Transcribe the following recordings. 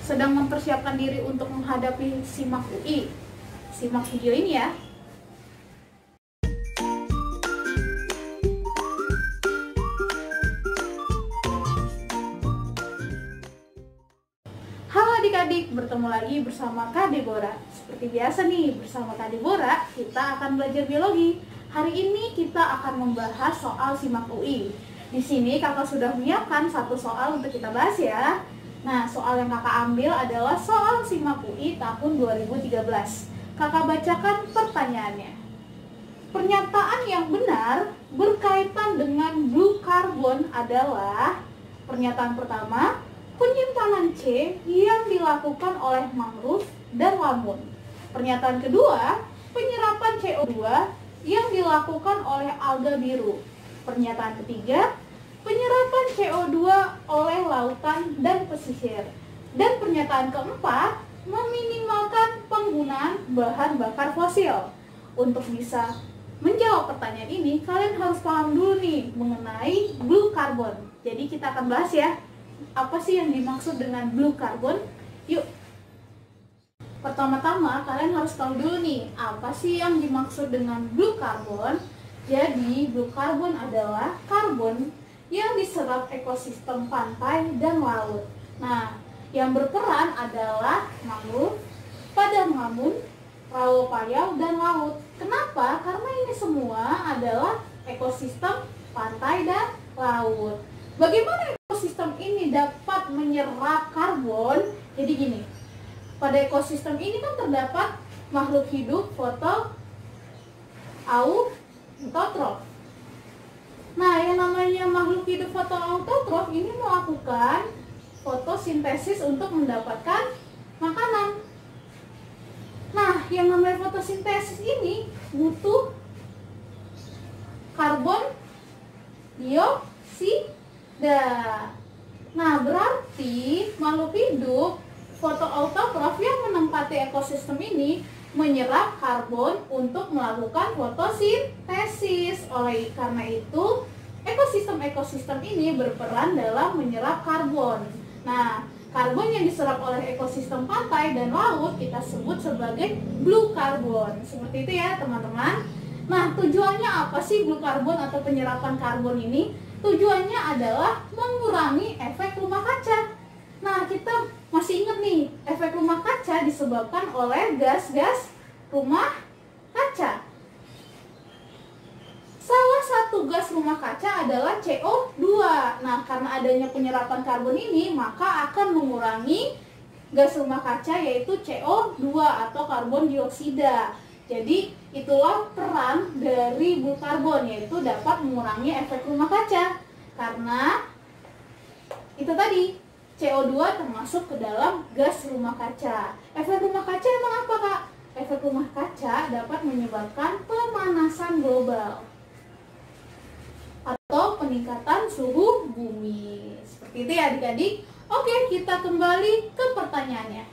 sedang mempersiapkan diri untuk menghadapi SIMAK UI. Simak video ini ya. Halo adik-adik, bertemu lagi bersama Kak Deborah. Seperti biasa nih, bersama Kak Deborah kita akan belajar biologi. Hari ini kita akan membahas soal SIMAK UI. Di sini kakak sudah menyiapkan satu soal untuk kita bahas ya. Nah, soal yang kakak ambil adalah soal SIMAK UI tahun 2013. Kakak bacakan pertanyaannya. Pernyataan yang benar berkaitan dengan blue carbon adalah: pernyataan pertama, penyimpanan C yang dilakukan oleh mangrove dan lamun. Pernyataan kedua, penyerapan CO2 yang dilakukan oleh alga biru. Pernyataan ketiga, penyerapan CO2 oleh lautan dan pesisir. Dan pernyataan keempat, meminimalkan penggunaan bahan bakar fosil. Untuk bisa menjawab pertanyaan ini, kalian harus paham dulu nih mengenai blue carbon. Jadi kita akan bahas ya, apa sih yang dimaksud dengan blue carbon? Yuk. Pertama-tama kalian harus tahu dulu nih, apa sih yang dimaksud dengan blue carbon? Jadi blue carbon adalah karbon yang diserap ekosistem pantai dan laut. Nah, yang berperan adalah mangrove, padang lamun, rawa payau, dan laut. Kenapa? Karena ini semua adalah ekosistem pantai dan laut. Bagaimana ekosistem ini dapat menyerap karbon? Jadi gini, pada ekosistem ini kan terdapat makhluk hidup autoautotrof. Nah, yang namanya makhluk hidup autoautotrof ini melakukan fotosintesis untuk mendapatkan makanan. Nah, yang namanya fotosintesis ini butuh karbon dioksida. Nah, berarti makhluk hidup fotoautotrof yang menempati ekosistem ini menyerap karbon untuk melakukan fotosintesis. Oleh karena itu, ekosistem ini berperan dalam menyerap karbon. Nah, karbon yang diserap oleh ekosistem pantai dan laut kita sebut sebagai blue carbon. Seperti itu ya teman-teman. Nah, tujuannya apa sih blue carbon atau penyerapan karbon ini? Tujuannya adalah mengurangi efek rumah kaca. Nah, kita masih ingat nih, efek rumah kaca disebabkan oleh gas-gas rumah kaca. Salah satu gas rumah kaca adalah CO2. Nah, karena adanya penyerapan karbon ini, maka akan mengurangi gas rumah kaca yaitu CO2 atau karbon dioksida. Jadi, itulah peran dari blue carbon, yaitu dapat mengurangi efek rumah kaca. Karena itu tadi, CO2 termasuk ke dalam gas rumah kaca. Efek rumah kaca emang apa, Kak? Efek rumah kaca dapat menyebabkan pemanasan global atau peningkatan suhu bumi. Seperti itu ya adik-adik. Oke, kita kembali ke pertanyaannya.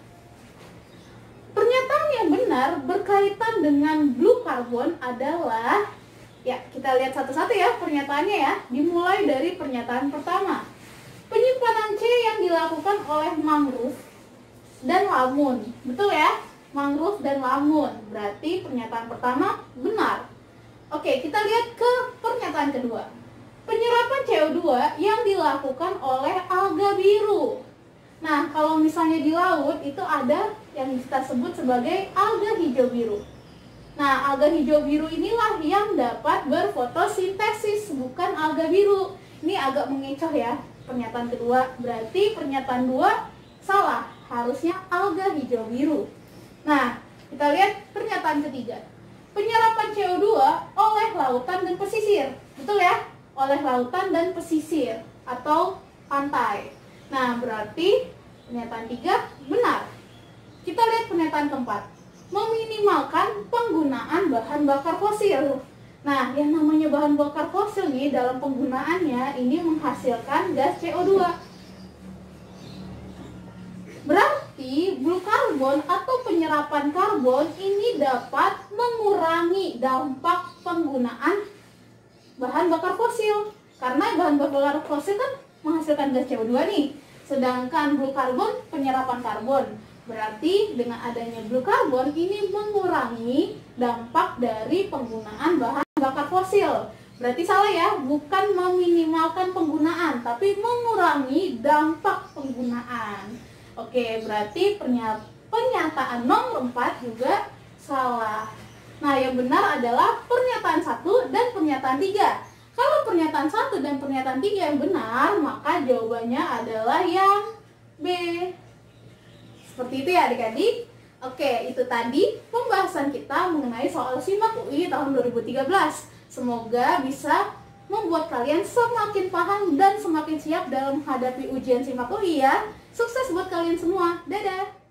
Pernyataan yang benar berkaitan dengan blue carbon adalah, ya kita lihat satu-satu ya pernyataannya ya. Dimulai dari pernyataan pertama. Penyimpanan C yang dilakukan oleh mangrove dan lamun. Betul ya? Mangrove dan lamun. Berarti pernyataan pertama benar. Oke, kita lihat ke pernyataan kedua. Penyerapan CO2 yang dilakukan oleh alga biru. Nah, kalau misalnya di laut itu ada yang kita sebut sebagai alga hijau biru. Nah, alga hijau biru inilah yang dapat berfotosintesis, bukan alga biru. Ini agak mengecoh ya pernyataan kedua. Berarti pernyataan dua salah, harusnya alga hijau biru. Nah, kita lihat pernyataan ketiga. Penyerapan CO2 oleh lautan dan pesisir. Betul ya? Oleh lautan dan pesisir atau pantai. Nah, berarti pernyataan 3 benar. Kita lihat pernyataan keempat. Meminimalkan penggunaan bahan bakar fosil. Nah, yang namanya bahan bakar fosil nih dalam penggunaannya ini menghasilkan gas CO2. Berarti blue carbon atau penyerapan karbon ini dapat mengurangi dampak penggunaan bahan bakar fosil. Karena bahan bakar fosil kan menghasilkan gas CO2 nih. Sedangkan blue carbon penyerapan karbon. Berarti dengan adanya blue carbon ini mengurangi dampak dari penggunaan bahan bakar fosil. Berarti salah ya, bukan meminimalkan penggunaan, tapi mengurangi dampak penggunaan. Oke, berarti pernyataan nomor 4 juga salah. Nah, yang benar adalah pernyataan 1 dan pernyataan 3. Kalau pernyataan 1 dan pernyataan 3 yang benar, maka jawabannya adalah yang B. Seperti itu ya adik-adik. Oke, itu tadi pembahasan kita mengenai soal SIMAK UI tahun 2013. Semoga bisa membuat kalian semakin paham dan semakin siap dalam menghadapi ujian SIMAK UI ya. Sukses buat kalian semua. Dadah!